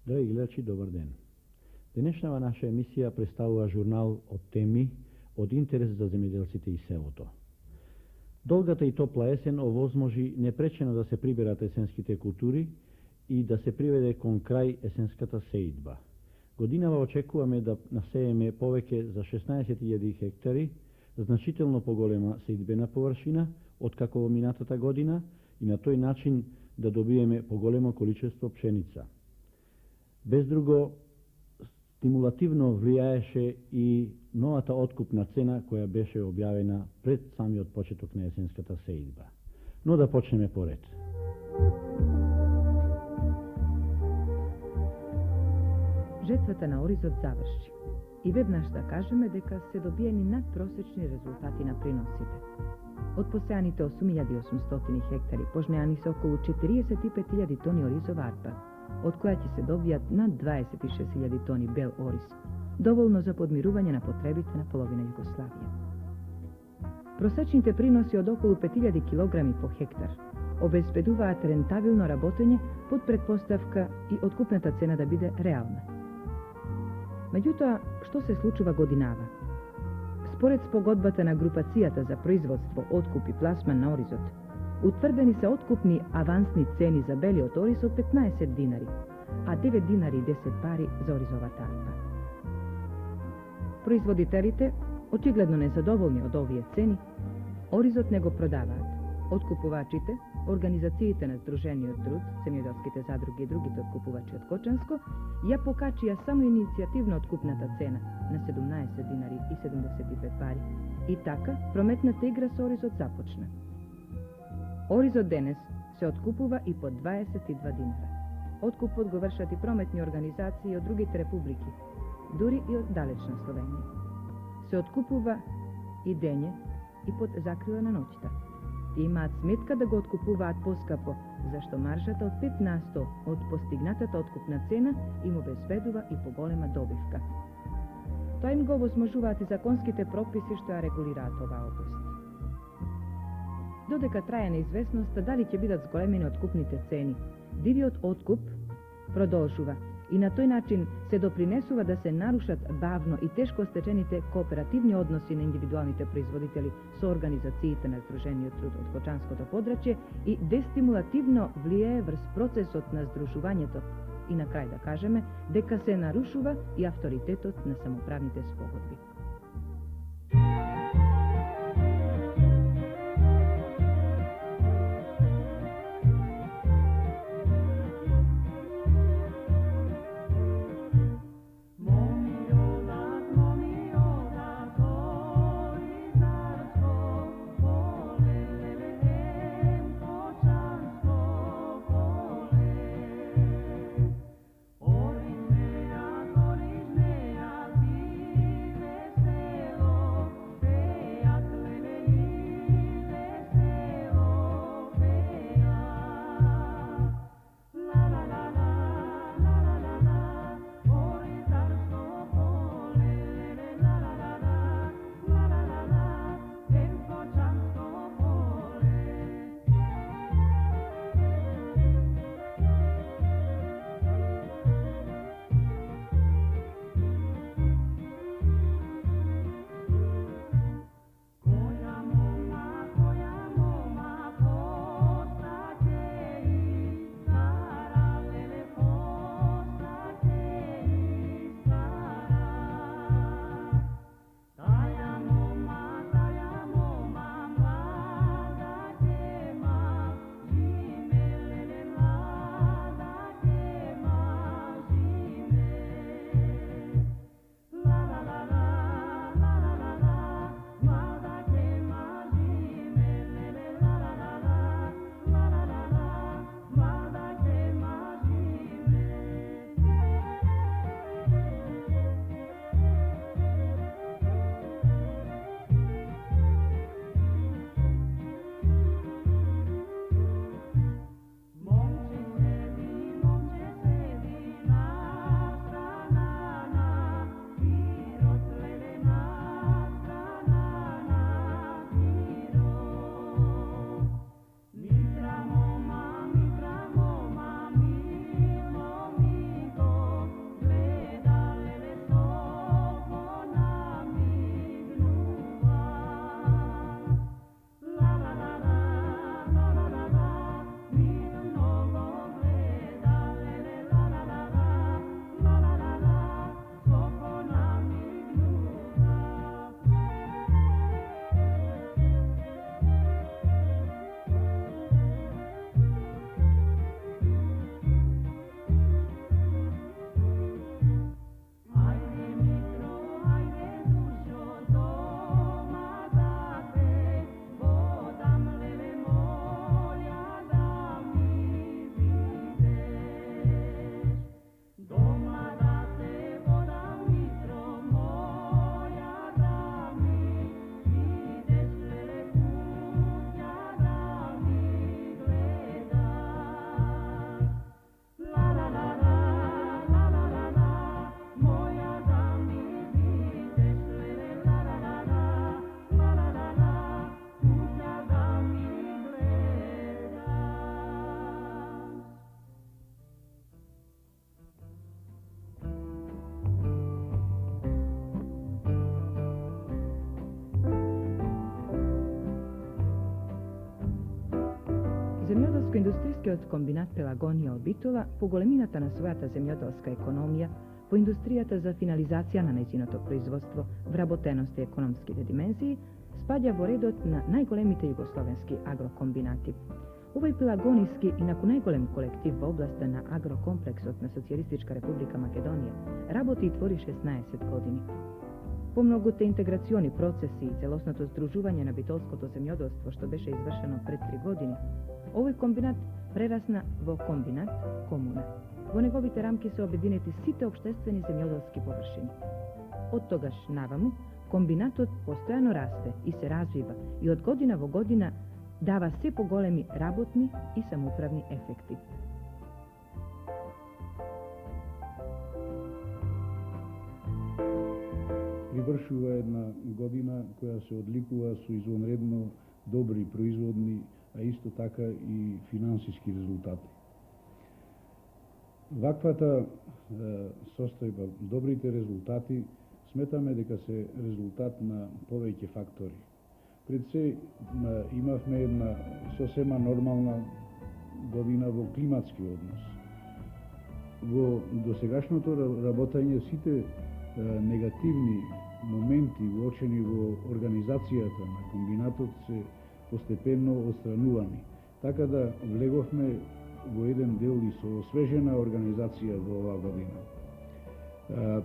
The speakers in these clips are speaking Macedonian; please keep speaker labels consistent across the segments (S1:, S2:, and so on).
S1: Драги гледачи, добар ден. Денешнава наша емисија представува журнал од теми од интерес за земјоделците и селото. Долгата и топла есен овозможи непречено да се приберат есенските култури и да се приведе кон крај есенската сеидба. Годинава очекуваме да насееме повеќе за 16.000 хектари, значително поголема сеидбена површина откако во минатата година и на тој начин да добиеме поголемо количество пшеница. Без друго, стимулативно влијаеше и новата откупна цена која беше објавена пред самиот почеток на есенската сеидба. Но да почнеме поред.
S2: Жетвата на Оризот заврши. И веднаш да кажеме дека се добиени надпросечни резултати на приносите. Од посеаните 8.800 хектари пожнеани се околу 45.000 тони оризова арпа, од која ќе се добијат над 26.000 тони бел ориз, доволно за подмирување на потребите на половина Југославија. Просечните приноси од околу 5.000 килограми по хектар обезбедуваат рентабилно работење под предпоставка и откупната цена да биде реална. Меѓутоа, што се случува годинава? Според спогодбата на групацијата за производство, откуп и пласман на оризот, утврдени се откупни авансни цени за белиот ориз од 15 динари, а 9 динари и 10 пари за оризовата арпа. Производителите, очигледно незадоволни од овие цени, оризот не го продаваат. Откупувачите, организациите на Сдружениот труд, земјоделските задруги и другите откупувачи од Кочанско, ја покачија само иницијативно откупната цена на 17 динари и 75 пари. И така, прометната игра со оризот започна. Оризот денес се откупува и по 22 динара. Откупот го вршат и прометни организации од другите републики, дури и од далечна Словенија. Се откупува и дење и под закрила на ноќта. И имаат сметка да го откупуваат поскапо, зашто маржата од 5% од постигнатата откупна цена им обезбедува и поголема добивка. Тоа им го овозможуваат и законските прописи што ја регулираат оваа област. Додека трае неизвестноста дали ќе бидат зголемени откупните цени, дивиот откуп продолжува и на тој начин се допринесува да се нарушат бавно и тешко стечените кооперативни односи на индивидуалните производители со организациите на Сдружениот труд од Кочанското подрачје и дестимулативно влијае врз процесот на здружувањето и на крај да кажеме дека се нарушува и авторитетот на самоправните спогодби. Млекоиндустријскиот комбинат Пелагонија од Битола по големината на својата земјоделска економија, по индустријата за финализација на нејзиното производство, вработеност и економските димензии, спаѓа во редот на најголемите југословенски агрокомбинати. Овој пелагониски и наку најголем колектив во областа на агрокомплексот на Социјалистичка република Македонија работи и твори 16 години. По многуте интеграциони процеси и целосното здружување на битолското земјоделство што беше извршено пред 3 години, овој комбинат прерасна во комбинат комуна. Во неговите рамки се обединети сите општествени земјоделски површини. Од тогаш наваму, комбинатот постојано расте и се развива и од година во година дава се поголеми работни и самоуправни ефекти.
S3: Привршува една година која се одликува со извонредно добри производни, а исто така и финансиски резултати. Ваквата состојба, добрите резултати, сметаме дека се резултат на повеќе фактори. Пред се имавме една сосема нормална година во климатски однос. Во досегашното работење сите негативни моменти уочени во организацијата на комбинатот се постепенно отстранувани. Така да влеговме во еден дел и со освежена организација во оваа година.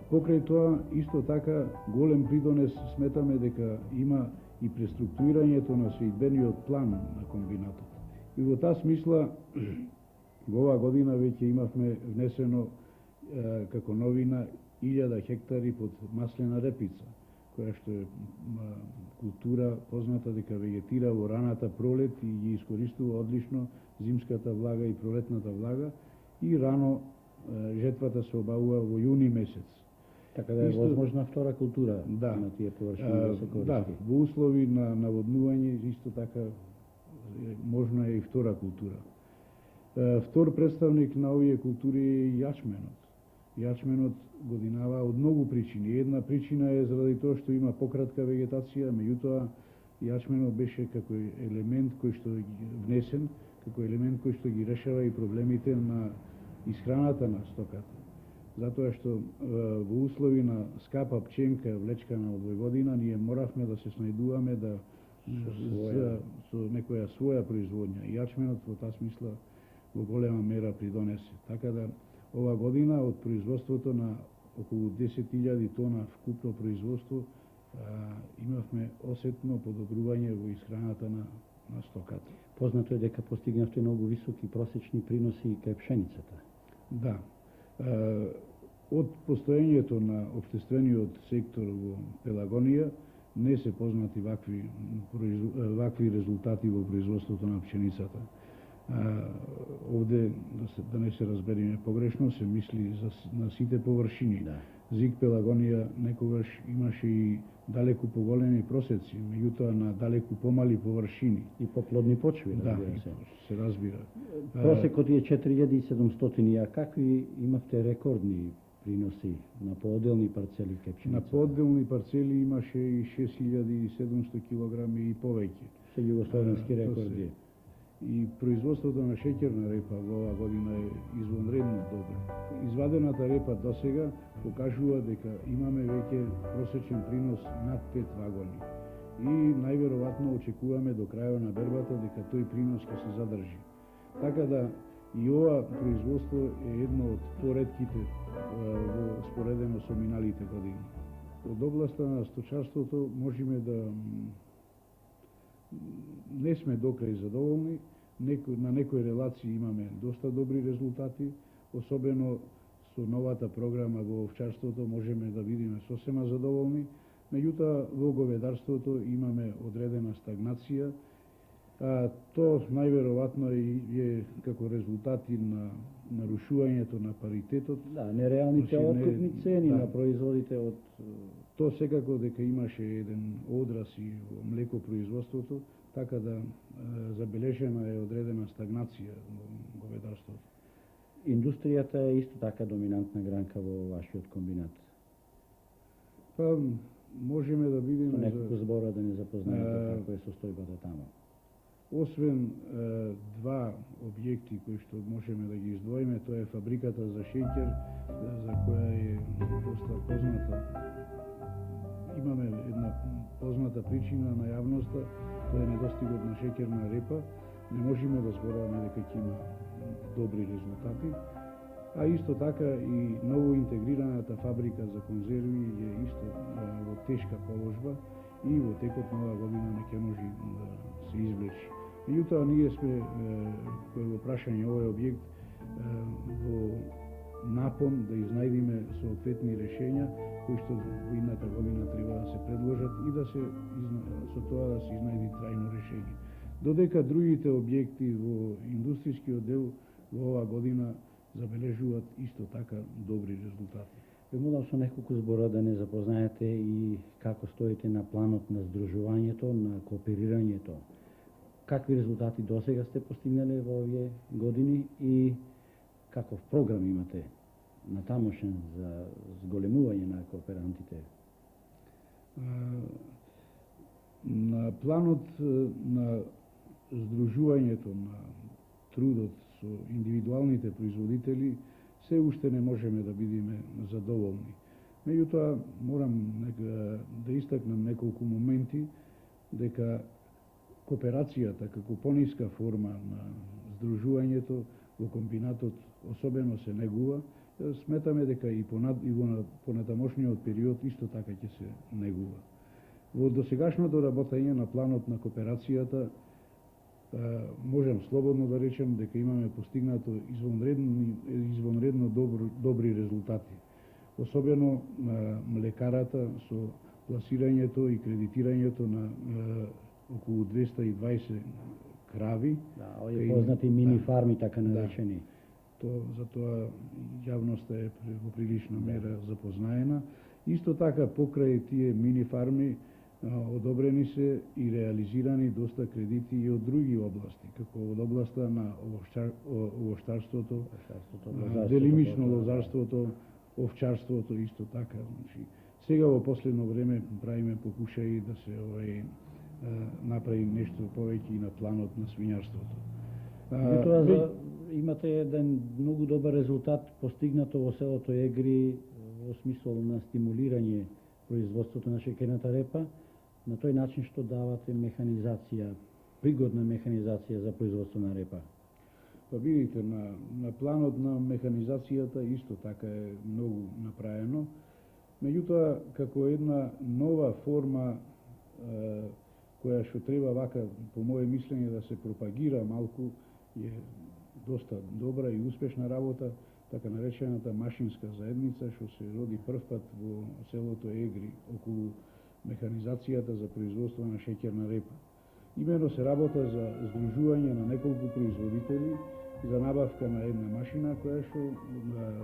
S3: Покрај тоа, исто така, голем придонес сметаме дека има и преструктурирањето на соидбениот план на комбинатот. И во таа смисла, во оваа година веќе имавме внесено како новина 1000 хектари под маслена репица, која што е култура позната дека вегетира во раната пролет и ги искористува одлично зимската влага и пролетната влага, и рано жетвата се обавува во јуни месец.
S1: Така да е возможна втора култура на тие површини да се користи.
S3: Да, во услови на наводнување исто така можна е и втора култура. Втор представник на овие култури е јачменот. Јачменот годинава од многу причини. Една причина е заради тоа што има пократка вегетација, меѓутоа јачменот беше како елемент кој што внесен, како елемент кој што ги решава и проблемите на исхраната на стоката. Затоа што во услови на скапа пченка влечкана од Војводина, ние моравме да се снајдуваме со некоја своја производња. Јачменот во таа смисла во голема мера придонесе. Така да ова година од производството на околу 10.000 тона вкупно производство имавме осетно подобрување во исхраната на стоката.
S1: Познато е дека постигнавте многу високи просечни приноси кај пшеницата.
S3: Да. Од постоењето на општествениот сектор во Пелагонија не се познати вакви резултати во производството на пшеницата. Овде, да не се разбериме погрешно, се мисли на сите површини.
S1: Да.
S3: ЗИК Пелагонија некогаш имаше и далеку поголеми просеци, меѓутоа на далеку помали површини.
S1: И поплодни почви,
S3: разбира се. Се разбира.
S1: Просекот е 4700, а какви имавте рекордни приноси на поотделни парцели кај пшеница?
S3: На поотделни парцели имаше и 6700 килограми и повеќе.
S1: Се југословенски рекорди.
S3: И производството на шеќерна репа во оваа година е извонредно добро. Извадената репа досега покажува дека имаме веќе просечен принос над 5 вагони. И најверојатно очекуваме до крајот на бербата дека тој принос ќе се задржи. Така да и ова производство е едно од поретките во споредено со миналите години. Од областа на сточарството можеме да не сме докрај задоволни, на некои релации имаме доста добри резултати, особено со новата програма во овчарството можеме да бидеме сосема задоволни, меѓутоа во говедарството имаме одредена стагнација, тоа најверојатно е како резултати на нарушувањето на паритетот.
S1: Да, нереалните откупни цени на производите од...
S3: Тоа секако дека имаше еден одраз и во млекопроизводството, така да забележена е одредена стагнација во говедарството.
S1: Индустријата е исто така доминантна гранка во вашиот комбинат.
S3: Можеме да бидеме...
S1: Неколку збора да не запознаете како е состојбата таму.
S3: Освен два објекти кои што можеме да ги издвоиме, тоа е фабриката за шеќер, за која е доста позната. Имаме една позната причина на јавноста, тоа е недостигот на шеќерна репа. Не можеме да зборуваме дека ќе има добри резултати, а исто така и ново интегрираната фабрика за конзерви е исто во тешка положба и во текот на оваа година не ќе може да се извлечи. Меѓутоа, ние сме кој во прашање овој објект во напон да изнајдиме соодветни решења кои што во идната година треба да се предложат и да се со тоа да се изнајди трајно решење. Додека другите објекти во индустријскиот дел во оваа година забележуваат исто така добри резултати.
S1: Ве молам со неколку збора да не запознаете и како стоите на планот на здружувањето, на кооперирањето. Какви резултати досега сте постигнале во овие години и каков програм имате натамошен за зголемување на кооперантите?
S3: На планот на здружувањето на трудот со индивидуалните производители се уште не можеме да бидеме задоволни. Меѓутоа, морам да истакнам неколку моменти дека кооперацијата како пониска форма на здружувањето во комбинатот особено се негува. Сметаме дека и во понатамошниот период исто така ќе се негува. Во досегашното работење на планот на кооперацијата можем слободно да речем дека имаме постигнато извонредно добри резултати. Особено млекарата со пласирањето и кредитирањето на околу 220 крави.
S1: Да, овие познати мини фарми, така наречени.
S3: За тоа јавноста е во прилична мера запознаена. Исто така, покрај тие мини фарми, одобрени се и реализирани доста кредити и од други области, како од областа на овоштарството, делимично лозарството, овчарството исто така. Сега во последно време правиме покушаи да се направи нешто повеќе и на планот на свињарството.
S1: Имате еден многу добар резултат постигнато во селото Егри во смисол на стимулирање производството на шеќерната репа, на тој начин што давате механизација, пригодна механизација за производство на репа.
S3: Па видите, на планот на механизацијата исто така е многу направено. Меѓутоа, како една нова форма која што треба вака, по моје мислење, да се пропагира малку, е доста добра и успешна работа, така наречената машинска заедница, што се роди првпат во селото Егри околу механизацијата за производство на шеќерна репа. Имено се работа за здружување на неколку производители за набавка на една машина која што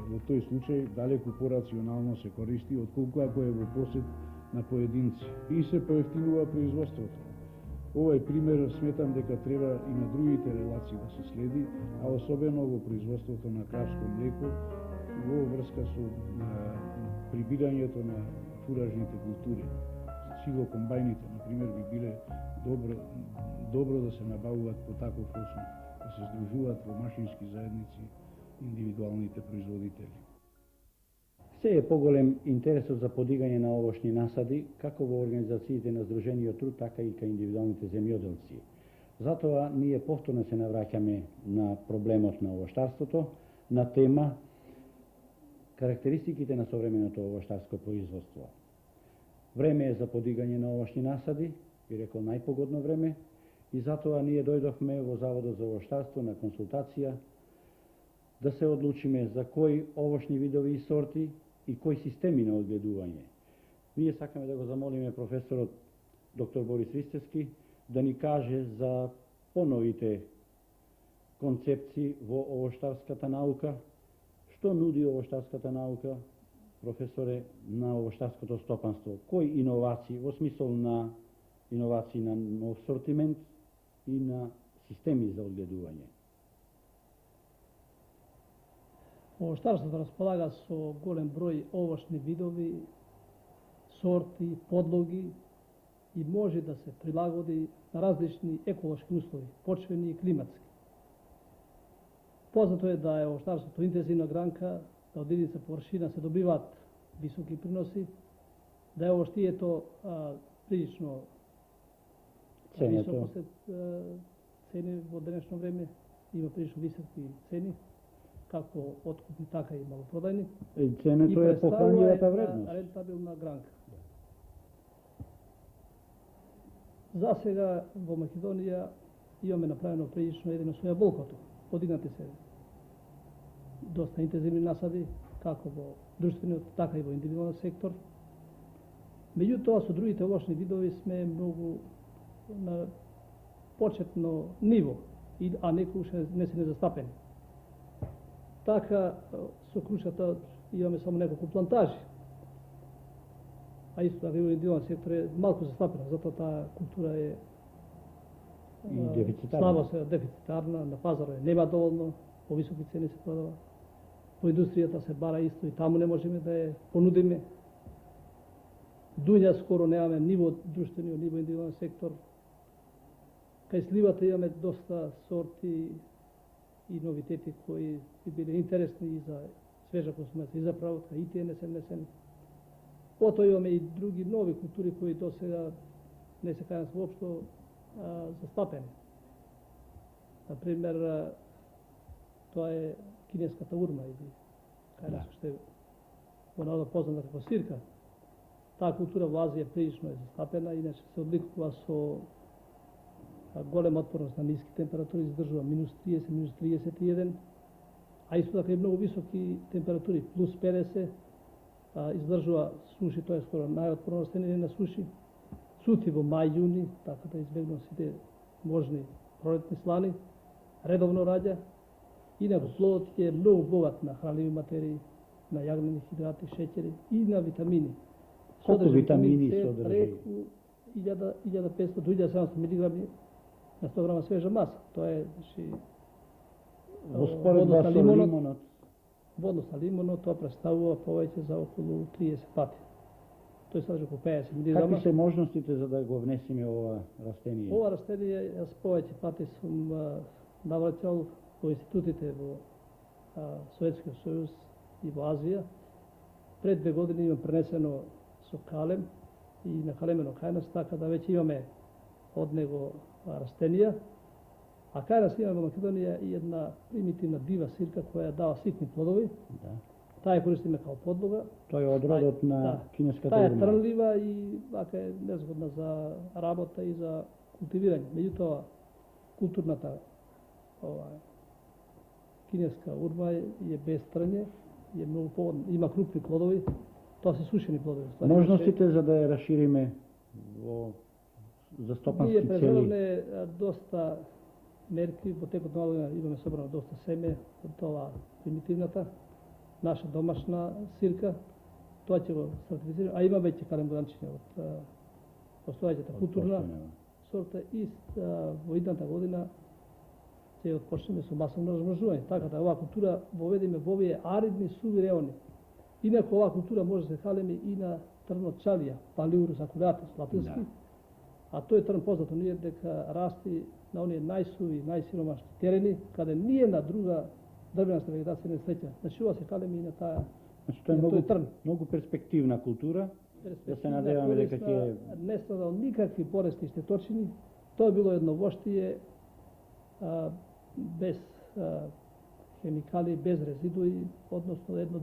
S3: во тој случај далеку порационално се користи отколку ако е во посед на поединци и се поевтинува производството. Овој пример сметам дека треба и на другите релации да се следи, а особено во производството на кравско млеко во врска со прибирањето на фуражните култури. Силокомбајните, например, би биле добро да се набавуваат по таков основ, да се здружуваат во машински заедници индивидуалните производители.
S1: Се е поголем интересот за подигање на овошни насади, како во организациите на Сдружениот труд, така и кај индивидуалните земјоделци. Затоа ние повторно се навраќаме на проблемот на овоштарството, на тема карактеристиките на современото овоштарско производство. Време е за подигање на овошни насади, би рекол најпогодно време, и затоа ние дојдовме во Заводот за овоштарство на консултација да се одлучиме за кои овошни видови и сорти и кои системи на одгледување. Ние сакаме да го замолиме професорот доктор Борис Ристевски да ни каже за поновите концепции во овоштарската наука, што нуди овоштарската наука, професоре, на овоштарското стопанство, кои иновации во смисол на иновации на нов сортимент и на системи за одгледување.
S4: Овоштарството располага со голем број овошни видови, сорти, подлоги и може да се прилагоди на различни еколошки услови, почвени и климатски. Познато е да е овощарството интензивна гранка, да од единица површина се добиваат високи приноси, да е овощието прилично високо се цени во денешно време, има прилично високи цени, како откупни, така и малопродајни.
S3: Ценето е похранливата вредност.
S4: Рентабилна гранка. За сега во Македонија имаме направено прилично едино со јаболкото. Подигнати се доста интензивни насади, како во друштвениот, така и во индивидуалниот сектор. Меѓутоа, со другите овошни видови сме многу на почетно ниво, а некој не се незастапени. Така, со крушата имаме само неколку плантажи, а исто така и во индивидуалниот сектор е малку застапена, затоа таа култура е слабо се дефицитарна, на пазарот нема доволно, по високи цени се продава. По индустријата се бара исто и таму не можеме да ја понудиме. Дуња скоро немаме ниво друштвени, ниво индивидуален сектор. Кај сливата имаме доста сорти и новитети кои би биле интересни и за свежа консумација, и за правотка, и тие не се внесени. Потоа имаме и други нови култури кои до сега не се кај нас воопшто застапени. Например, тоа е кинеската урма, или кај нас што е во народот позната како свирка. Таа култура во Азија прилично е застапена, иначе се одликува со голема отпорност на ниски температури, издржува минус 30, минус 31, а исто така и многу високи температури, плюс 50, издржува суши, тоа е скоро најотпорно растение на суши, цути во мај, јуни, така да избегнува сите можни пролетни слани, редовно раѓа, инаку плодот е многу богат на хранливи материи, на јагнени хидрати, шеќери и на витамини.
S3: Колку витамини
S4: содржи? Преку 1500 до 1700 милиграми на 100 грама свежа маса. Тоа е, значи,
S3: во споредба со лимонот.
S4: Водно со лимонот, тоа представува повеќе за околу 30 пати. Тој содржи околу 50 милиграма.
S3: Какви се можностите за да го внесеме ова растение?
S4: Ова растение, јас повеќе пати сум навраќал во институтите во Советскиот сојуз и во Азија. Пред 2 години имам пренесено со калем и накалемено кај нас, така да веќе имаме од него растенија. А кај нас имаме во Македонија и една примитивна дива сирка која дава ситни плодови.
S3: Да.
S4: Таа ја користиме као подлога.
S3: Тоа е од родот на кинеската
S4: урма. Таа
S3: урма.
S4: е трнлива и вака е незгодна за работа и за култивирање. Меѓутоа, културната кинеска урма е без трње, е многу поводна, има крупни плодови, тоа се сушени плодови.
S3: Можностите за да ја расшириме во застопански цели?
S4: Ние презоруваме доста мерки, во текот на година имаме собрано доста семе од тоа примитивната, наша домашна сирка, тоа ќе го сертифицираме, а има веќе калембуданчиња од постојаќата културна сорта и во идната година ќе отпочнеме со масовно размножување. Така да оваа култура воведеме во овие аридни суви реони. Инаку оваа култура може да се калеми и на трнот чалија, Paliurus aculatus латински, а тој трн познато ние дека расти на оние најсуви, најсиромашни терени, каде ние на друга дрвенаста вегетација не среќа. Значи ова се калеми и на таа.
S3: Значи тоа е многу перспективна култура. Да се надеваме дека ќе
S4: не страдал никакви болести штеточини. Тоа било едно воштие без хемикали, без резидуи, односно едно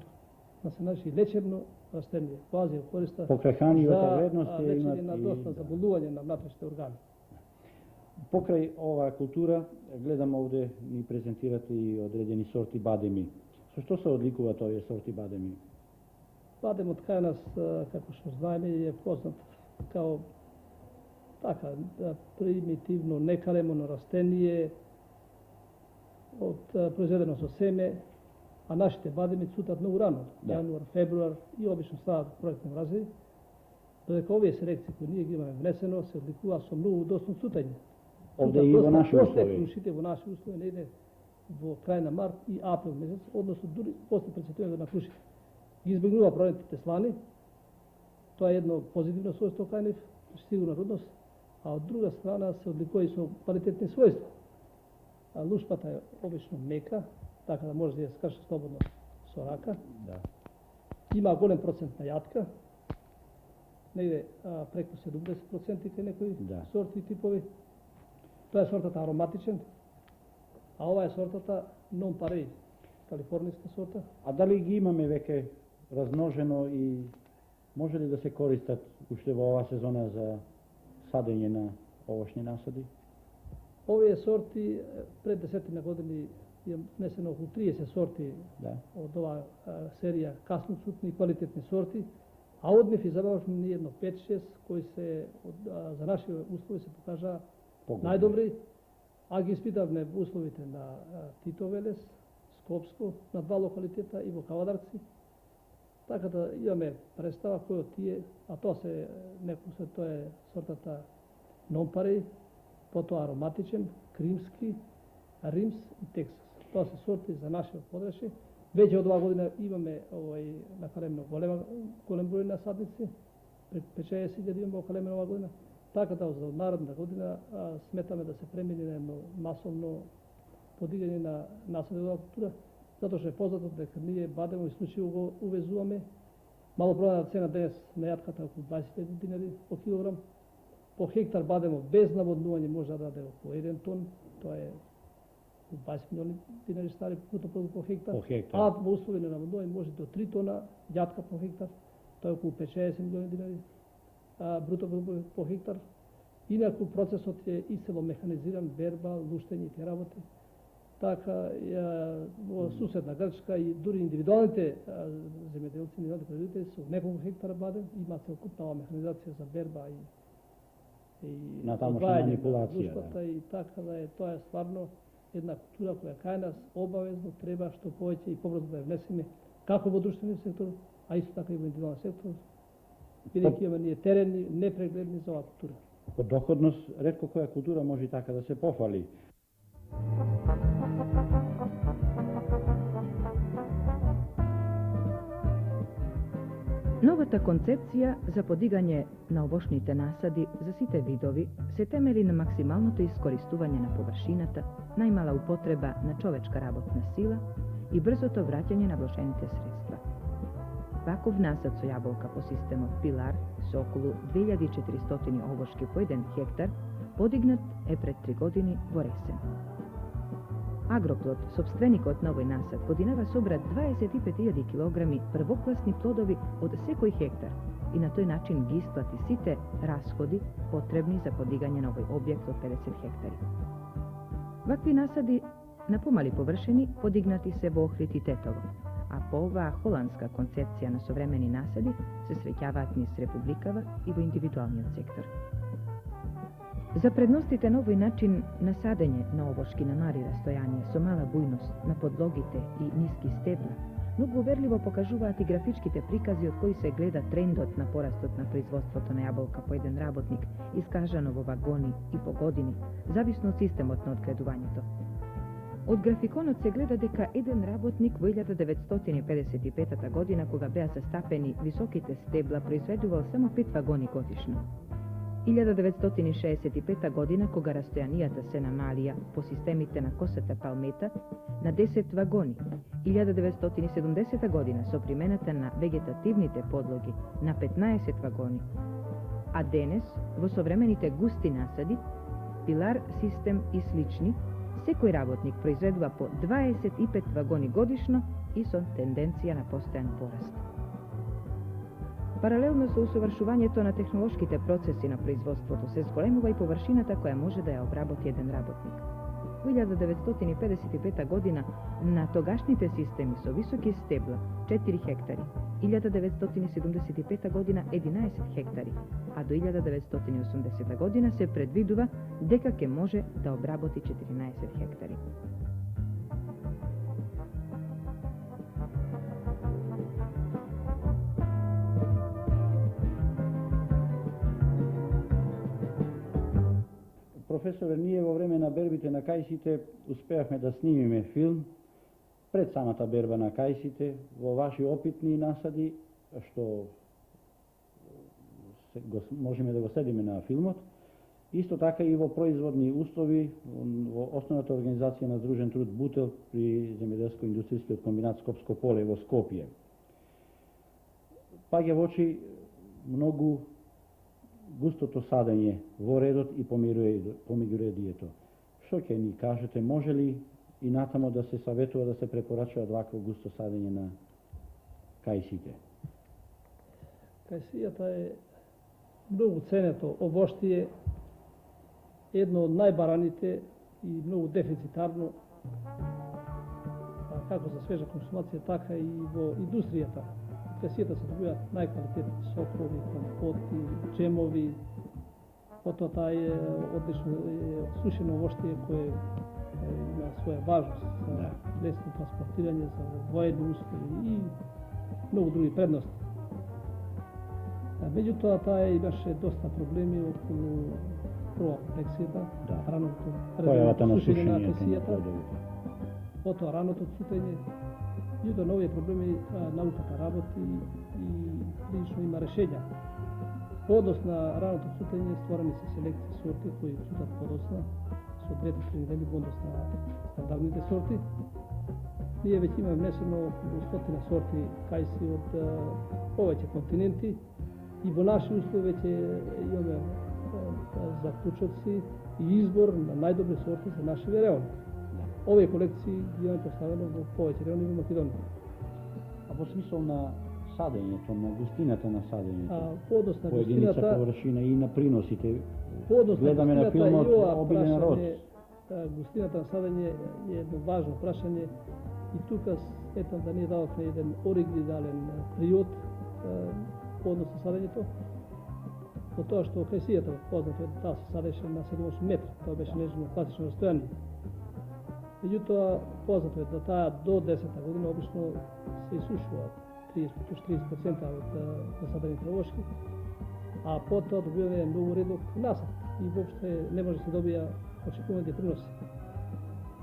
S4: да се наши лечебно растение. Во Азија користа
S3: покрај хранливата вредност
S4: за лечење на доста заболување на внатрешните органи.
S3: Покрај оваа култура, гледам овде ни презентирате и одредени сорти бадеми. Со што се одликуваат овие сорти бадеми?
S4: Бадемот кај нас, како што знаеме, е познат као така примитивно некалемено растение произведено со семе, а нашите бадеми цутат многу рано, јануар, февруар и обично стават проектни мрази, додека овие селекции кои ние ги имаме внесено се одликува со многу досно цутање.
S3: Овде и во наши
S4: услови. Крушите во наши услови не иде во крај на март и април месец, односно дури после прецветувањето на крушите. Ги избегнува проектните слани, тоа е едно позитивно својство кај нив. сигурна родност, а од друга страна се одликува и со квалитетни својства. Лушпата е обично мека, така да може да ја скрши слободно со рака.
S1: Да.
S4: Има голем процент на јатка, негде преку 70% кај некои сорти и типови. Тоа е сортата ароматичен, а ова е сортата non-parei, калифорнијска сорта.
S1: А дали ги имаме веќе размножено и може ли да се користат уште во оваа сезона за садење на овошни насади?
S4: Овие сорти пред 10 години ја внесено околу 30 сорти од оваа серија каснocутни и квалитетни сорти, а од нив изабравме ни едно 5-6 кои се за наши услови се покажаа најдобри, а ги испитавме во условите на Тито Велес, Скопско, на 2 локалитета и во Кавадарци. Така да имаме представа кој од тие, а тоа се тоа е сортата non-parei, потоа ароматичен, кримски, римс и тексас. Тоа се сорти за нашиот подречје. Веќе од оваа година имаме накалемно голем број на садници, пред 50.000 имаме окалемено оваа година. Така да за наредна година сметаме да се премине на едно масовно подигање на насади од оваа култура, затоа што е познато дека ние бадемо исклучиво го увезуваме. Малопродадена цена денес на јатката околу 20.000 динари по килограм. По хектар бадемо без наводнување може да даде околу 1 тон, тоа е 20 милиони динари стари по хектар. А во услови на наводнување може до 3 тона јатка по хектар, тоа е околу 50 милиони динари бруто по хектар. Инаку процесот е исело механизиран, берба, луштење и тие работи. Така во суседна Грчка и дури индивидуалните земјоделци, индивидуалните производители со неколку хектара баде, има целокупна механизација за берба и
S1: манипулација.
S4: И така да е, тоа е стварно една култура која кај нас обавезно треба што повеќе и побрзо да ја внесеме како во друштвениот сектор, а исто така и во индивидуалниот сектор, бидејќи имаме ние терени непрегледни за оваа култура.
S1: По доходност, ретко која култура може така да се пофали.
S2: Новата концепција за подигање на овошните насади за сите видови се темели на максималното искористување на површината, најмала употреба на човечка работна сила и брзото враќање на вложените средства. Ваков насад со јаболка по системот Пилар со околу 2400 овошки по 1 хектар подигнат е пред 3 години во Ресен. Агроплод, собственикот на овој насад, годинава собра 25.000 килограми првокласни плодови од секој хектар и на тој начин ги исплати сите расходи потребни за подигање на овој објект од 50 хектари. Вакви насади на помали површини подигнати се во Охрид и Тетово, а по оваа холандска концепција на современи насади се среќаваат низ Републикава и во индивидуалниот сектор. За предностите на овој начин на садење на овошки на мари растојанија со мала бујност на подлогите и ниски стебла, многу уверливо покажуваат и графичките прикази од кои се гледа трендот на порастот на производството на јаболка по еден работник, искажано во вагони и по години, зависно од системот на одгледувањето. Од графиконот се гледа дека еден работник во 1955 година, кога беа састапени високите стебла, произведувал само 5 вагони годишно. 1965 година, кога растојанијата се намалија по системите на косата палмета на 10 вагони, 1970 година со примената на вегетативните подлоги на 15 вагони, а денес во современите густи насади, Пилар, Систем и слични, секој работник произведува по 25 вагони годишно и со тенденција на постојан пораст. Паралелно со усовршувањето на технолошките процеси на производството се зголемува и површината која може да ја обработи еден работник. Во 1955 година на тогашните системи со високи стебла 4 хектари, 1975 година 11 хектари, а до 1980 година се предвидува дека ќе може да обработи 14 хектари.
S1: Професоре, ние во време на бербите на кајсите успеавме да снимиме филм пред самата берба на кајсите во ваши опитни насади, што можеме да го следиме на филмот. Исто така и во производни услови, во основната организација на Здружен труд Бутел при земјоделско-индустријскиот комбинат Скопско поле во Скопје. Паѓа во очи многу густото садење во редот и помеѓуредието. Што ќе ни кажете, може ли и натамо да се саветува да се препорачува вакво густо садење на кајсите?
S4: Кајсијата е многу ценето овоштие, едно од најбараните и многу дефицитарно, како за свежа консумација, така и во индустријата. Кајсијата се добиваат најквалитетни сокови, компоти, джемови, потоа таа е одлично сушено овоштие кое има своја важност за лесно транспортирање, за воени услови и многу други предности. Меѓутоа, таа имаше доста проблеми околу прва комплексијата, раното сушење на кајсијата, потоа раното цутење. И до нови проблеми науката работи и прилично има решења. Подос на раното цутење створени се селекции сорти кои цутат подосна, со двете приведени во однос на стандардните сорти. Ние веќе имаме внесено околу 100 сорти кајси од повеќе континенти и во наши услови веќе имаме заклучоци и избор на најдобри сорти за нашите райони. Овие колекции ги имаме поставено во повеќе райони во Македонија.
S1: А во смисол на садењето, на густината на садењето,
S4: подос на
S1: по единица
S4: густината,
S1: површина и на приносите,
S4: подос на
S1: гледаме на филмот обилен род.
S4: Густината на садење е едно важно прашање и тука сметам да ние дадовме еден оригинален приод по однос на садењето, по тоа што кајсијата познато е таа се садеше на 7-8 метри, тоа беше нежно класично растојание. Меѓутоа, познато е да таа до 10-та година обично се исушува 30% од насадените овошки, а потоа добиваме многу редок насад и воопште не може да се добија очекуваните приноси.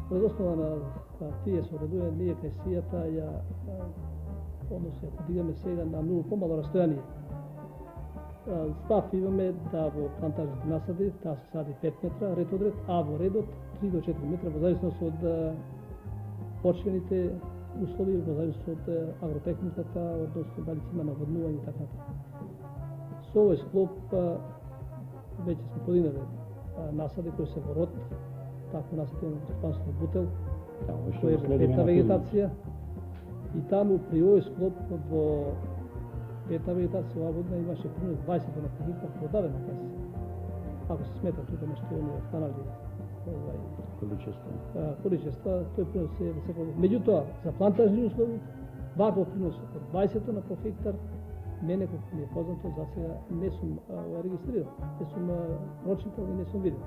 S4: Пред основа на тие соредување, ние кајсијата ја односно ја подигаме сега на многу помало растојание. Став имаме да во плантажните насади, таа се сади 5 метра ред од ред, а во редот 3 до 4 метра, во зависност од почвените услови, во зависност од агротехниката, односно дали има наводнување и така. Со овој склоп веќе сме подигнале насади кои се во род, тако насади на господарство Бутел, кој е во пета вегетација, и таму при овој склоп во пета вегетација оваа година имаше принос 20 на хектар продадена кајси. Ако се смета тука нешто оние останали количества, тој принос е во секој. Меѓутоа, за плантажни услови, ваков принос од 20 на по хектар, мене колку ми е познато, за сега не сум регистрирал, не сум прочитал и не сум видел.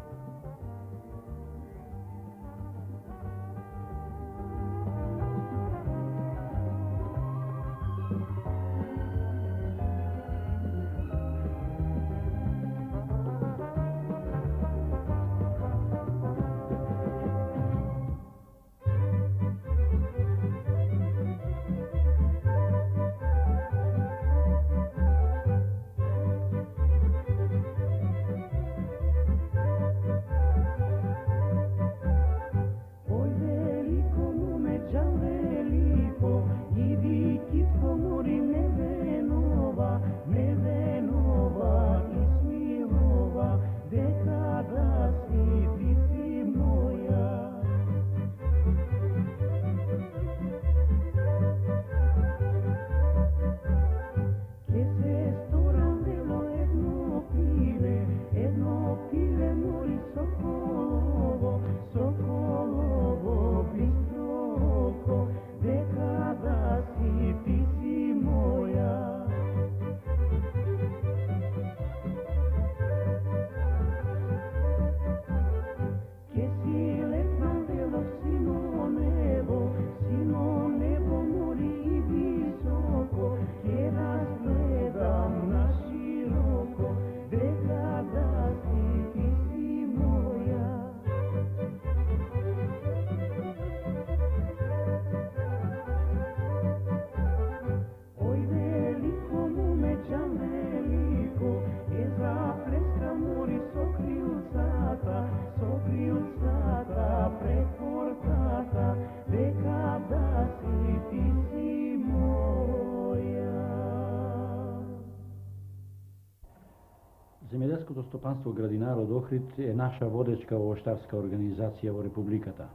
S1: Земјоделското стопанство Градинар од Охрид е наша водечка овоштарска организација во Републиката.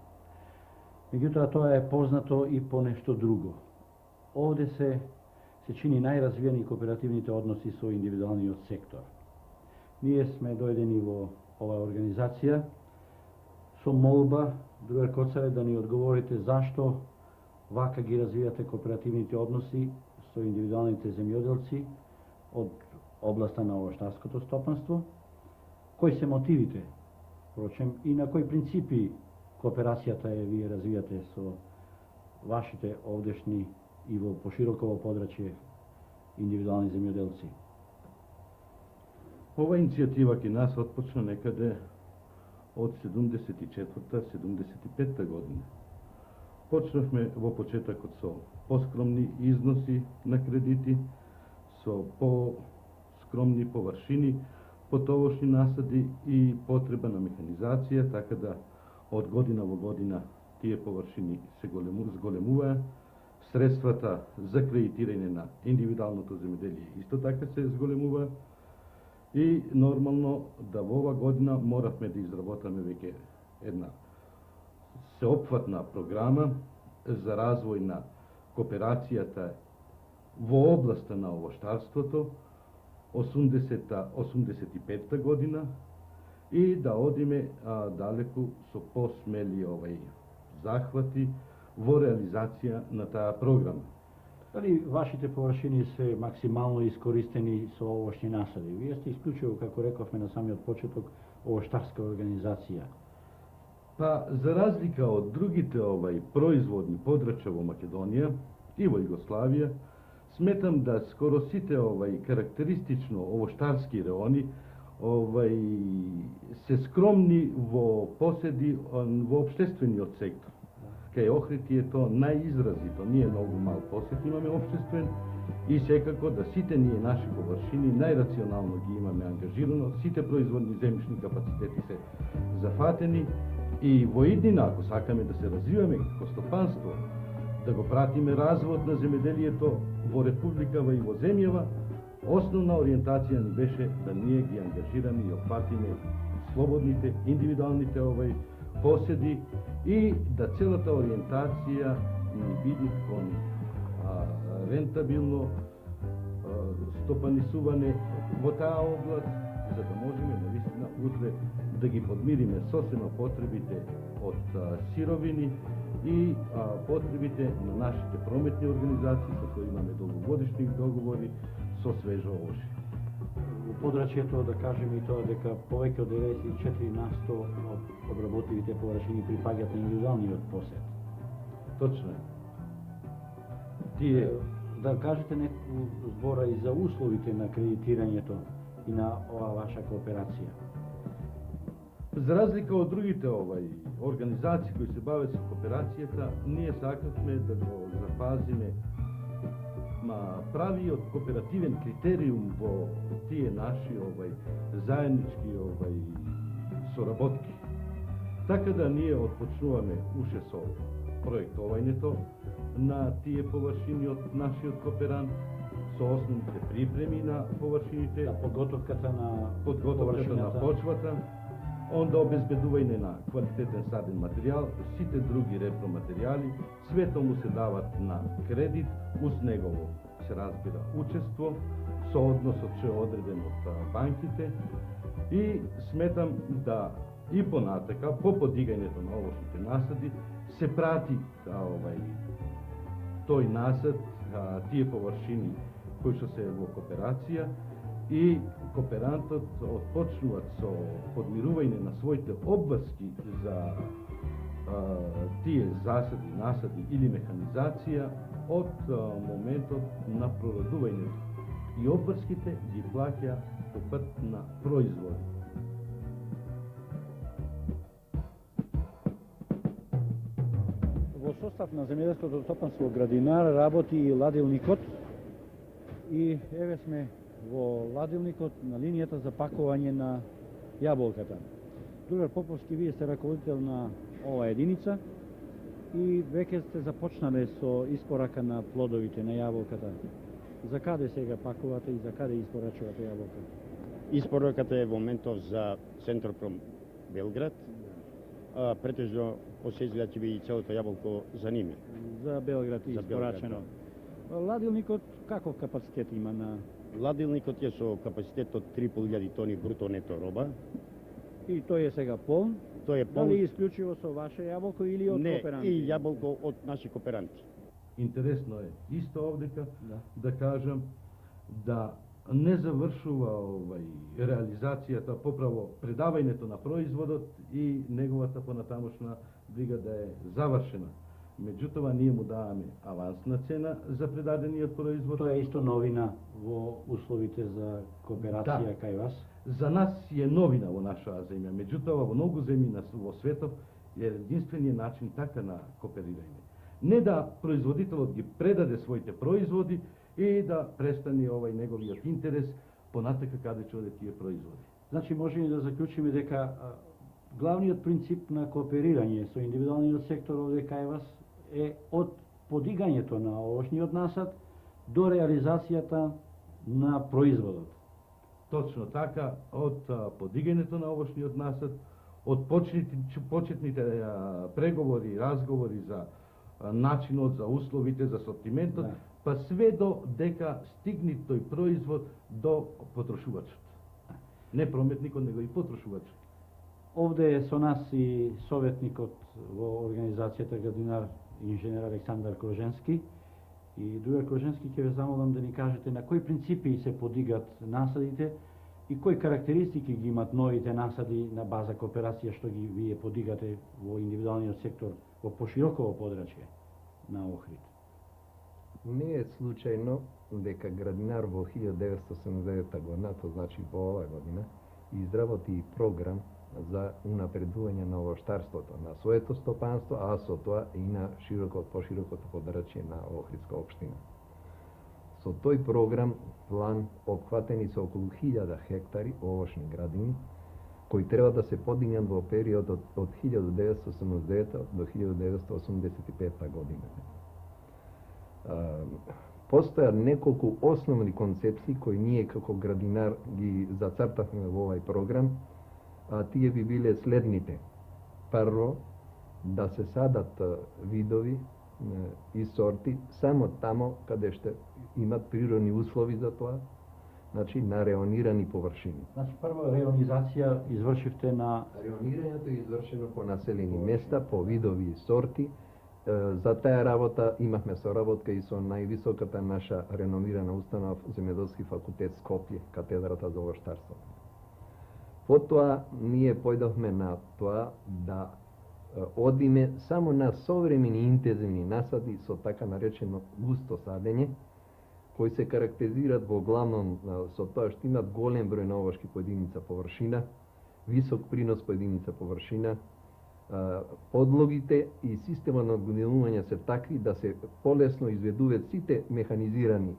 S1: Меѓутоа, тоа е познато и по нешто друго. Овде се чини најразвиени кооперативните односи со индивидуалниот сектор. Ние сме дојдени во оваа организација со молба, другар Коцаре, да ни одговорите зашто вака ги развивате кооперативните односи со индивидуалните земјоделци од областа на овоштарското стопанство, кои се мотивите, впрочем, и на кои принципи кооперацијата е вие развијате со вашите овдешни и во пошироко подрачје индивидуални земјоделци?
S5: Ова иницијатива ке нас отпочна некаде од 74-75 година. Почнавме во почетокот со поскромни износи на кредити, со скромни површини, потовошни насади и потреба на механизација, така да од година во година тие површини се зголемуваа. Средствата за кредитирање на индивидуалното земјоделие исто така се зголемува и нормално да во ова година моравме да изработаме веќе една сеопфатна програма за развој на кооперацијата во областа на овоштарството 80-85 година и да одиме далеку со посмели захвати во реализација на таа програма.
S1: Дали вашите површини се максимално искористени со овошни насади? Вие сте исклучиво, како рековме на самиот почеток, овоштарска организација.
S5: Па, за разлика од другите производни подрачја во Македонија и во Југославија, сметам да скоро сите карактеристично овоштарски реони се скромни во поседи во општествениот сектор. Кај Охрид е тоа најизразито, ние многу мал посет имаме општествен и секако да сите ние наши површини најрационално ги имаме ангажирано, сите производни земјишни капацитети се зафатени и во иднина, ако сакаме да се развиваме како стопанство, да го пратиме развојот на земјоделието во Републикава и во земјава, основна ориентација ни беше да ние ги ангажираме и опфатиме слободните, индивидуалните поседи и да целата ориентација ни биде кон рентабилно стопанисување во таа област, за да можеме навистина утре да ги подмириме сосема потребите од сировини и потребите на нашите прометни организации со кои имаме долгогодишни договори со свежо овошје.
S1: Во подрачјето да кажеме и тоа дека повеќе од 94% од обработивите површини припаѓаат на индивидуалниот посет.
S5: Точно е. Тие
S1: да кажете неколку збора и за условите на кредитирањето и на оваа ваша кооперација.
S5: За разлика од другите организации кои се бават со кооперацијата, ние сакавме да го запазиме правиот кооперативен критериум во тие наши заеднички соработки. Така да ние отпочнуваме уште со проектувањето на тие површини од нашиот кооперант, со основните припреми на површините,
S1: подготовката на
S5: почвата, онда обезбедување на квалитетен саден материјал, сите други репроматеријали, свето му се дават на кредит, уз негово се разбира учество, со односот што е одреден од банките и сметам да и понатака, по подигањето на овошните насади, се прати тој насад, тие површини кои што се во кооперација и кооперантот отпочнуваат со подмирување на своите обврски за тие засади, насади или механизација од моментот на прородувањето. И обврските ги плаќа по пат на производи.
S1: Во состав на земјоделското стопанство Градинар работи и ладилникот и еве сме во ладилникот на линијата за пакување на јаболката. Другар Поповски, вие сте раководител на оваа единица И веќе сте започнале со испорака на плодовите на јаболката. За каде сега пакувате и за каде испорачувате јаболка?
S6: Испораката е во моментов за Центропром Белград. Претежно посезија ќе би и целото јаболко за ними.
S1: За Белград и
S6: За Белград,
S1: испорачено. Ладилникот каков капацитет има на...
S6: Ладилникот е со капацитет од 3.500 тони бруто нето роба.
S1: И тој е сега полн?
S6: Тој е полн.
S1: Дали исклучиво со ваше јаболко или од
S6: Не,
S1: кооперанти?
S6: и јаболко од наши кооперанти.
S5: Интересно е исто овдека
S1: Да.
S5: кажам да не завршува реализацијата, поправо предавањето на производот и неговата понатамошна брига да е завршена. Меѓутоа ние му даваме авансна цена за предадениот производ.
S1: Тоа е исто новина во условите за кооперација
S5: Да.
S1: кај вас.
S5: За нас е новина во нашата земја, меѓутоа во многу земји во светот е единствениот начин така на кооперирање. Не да производителот ги предаде своите производи и да престане неговиот интерес понатака каде ќе оде тие производи.
S1: Значи можеме да заклучиме дека главниот принцип на кооперирање со индивидуалниот сектор овде кај вас е од подигањето на овошниот насад до реализацијата на производот.
S5: Точно така, од подигањето на овошниот насад, од почетните преговори, разговори за начинот, за условите, за сортиментот,
S1: Да.
S5: па све до дека стигне тој производ до потрошувачот. Не прометникот, него и потрошувачот.
S1: Овде е со нас и советникот во организацијата градинар инженер Александар Кроженски. И друга Кроженски, ќе ве замолам да ни кажете на кои принципи се подигат насадите и кои карактеристики ги имат новите насади на база кооперација што ги вие подигате во индивидуалниот сектор во пошироково подрачје на Охрид.
S7: Не е случајно дека градинар во 1979 година, тоа значи во оваа година, изработи програм за унапредување на овоштарството, на своето стопанство, а со тоа и на поширокото подрачје на Охридска општина. Со тој програм, план, опфатени се околу 1000 хектари овошни градини, кои треба да се подигнат во периодот од 1979 до 1985 година. Постојат неколку основни концепции кои ние како градинар ги зацртавме во овај програм, а тие би биле следните. Прво, да се садат видови и сорти само тамо каде што имат природни услови за тоа, значи на реонирани површини.
S1: Значи прво реонизација извршивте на...
S7: Реонирањето е извршено по населени места, по видови и сорти. За таа работа имавме соработка и со највисоката наша реномирана установа Земјоделски факултет Скопје, катедрата за овоштарство. Потоа ние појдовме на тоа да одиме само на современи интензивни насади со така наречено густо садење, кои се карактеризираат во главном со тоа што имат голем број на овошки по единица површина, висок принос по единица површина, подлогите и системот на одгонелување се такви да се полесно изведуваат сите механизирани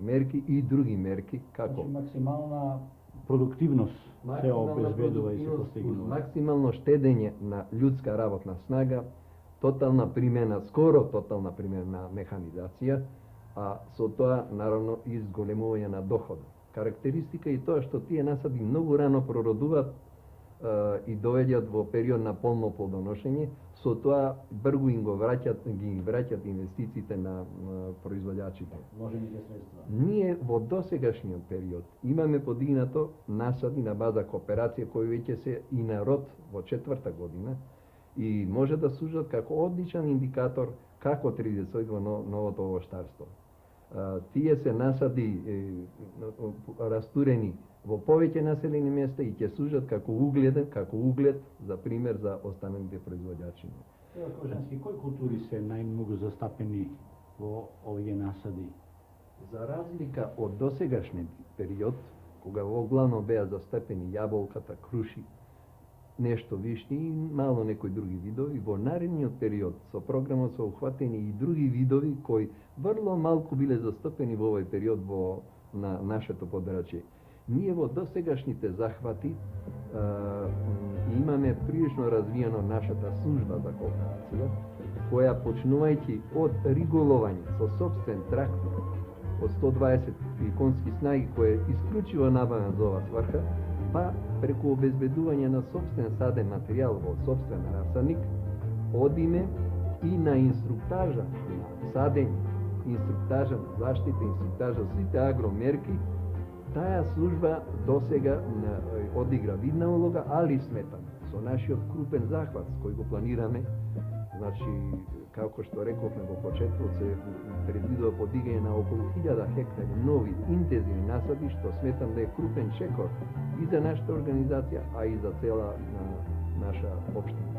S7: мерки и други мерки, како
S1: Значи максимална продуктивност се обезбедува и се постигнува.
S7: максимално штедење на људска работна снага, тотална примена, скоро тотална примена на механизација, а со тоа наравно и зголемување на доходот. Карактеристика е тоа што тие насади многу рано прородуваат и доаѓаат во период на полно плодоношење, со тоа бргу им ги враќат инвестициите на производачите.
S1: Вложените средства.
S7: Ние во досегашниот период имаме подигнато насади на база кооперација кои веќе се и на род во 4-та година и може да служат како одличен индикатор како треба да се оди во новото овоштарство. Тие се насади растурени во повеќе населени места и ќе служат како углед за пример за останалите производачи.
S1: Кроженски, кои култури се најмногу застапени во овие насади?
S7: За разлика од досегашниот период, кога во главно беа застапени јаболката, круши, нешто вишни и мало некои други видови, во наредниот период со програмот се ухватени и други видови кои врло малку биле застапени во овој период на нашето подрачје. Ние во досегашните захвати имаме прилично развиено нашата служба за кооперација која почнувајќи од ригулување со собствен трактор од 120 конски снаги, кој е исклучиво набавен за ова сврха, па преку обезбедување на собствен саден материјал во собствен расадник, одиме и на инструктажа на садење, инструктажа на заштита, инструктажа сите агромерки. Таа служба досега одигра видна улога, али сметам со нашиот крупен захват кој го планираме, значи како што рековме во почетокот, се предвидува подигање на околу 1000 хектари нови интензивни насади, што сметам да е крупен чекор и за нашата организација, а и за цела наша општина.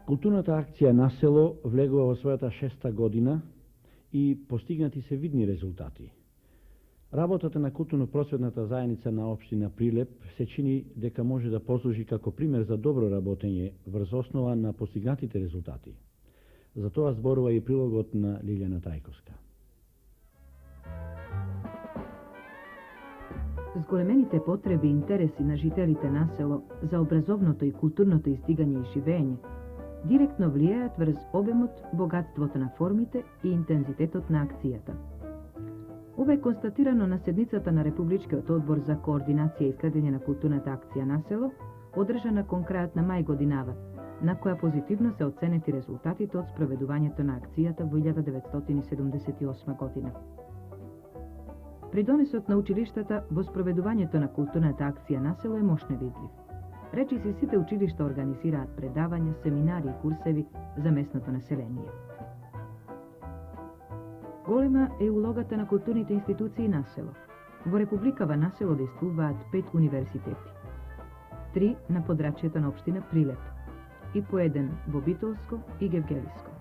S1: Културната акција на село влегува во својата 6-та година и постигнати се видни резултати. Работата на културно-просветната заедница на општина Прилеп се чини дека може да послужи како пример за добро работење врз основа на постигнатите резултати. За тоа зборува и прилогот на Лилјана Трајковска.
S2: Зголемените потреби и интереси на жителите на село за образовното и културното издигање и живење директно влијаат врз обемот, богатството на формите и интензитетот на акцијата. Ова е констатирано на седницата на Републичкиот одбор за координација и следење на културната акција на село, одржана кон крајот на мај годинава, на која позитивно се оценети резултатите од спроведувањето на акцијата во 1978 година. Придонесот на училиштата во спроведувањето на културната акција на село е мощно видлив. Речиси сите училишта организираат предавања, семинари и курсеви за местното население. Голема е улогата на културните институции на село. Во Републикава на село действуваат 5 универзитети. 3 на подрачјето на општина Прилеп и по еден во Битолско и Гевгелиско.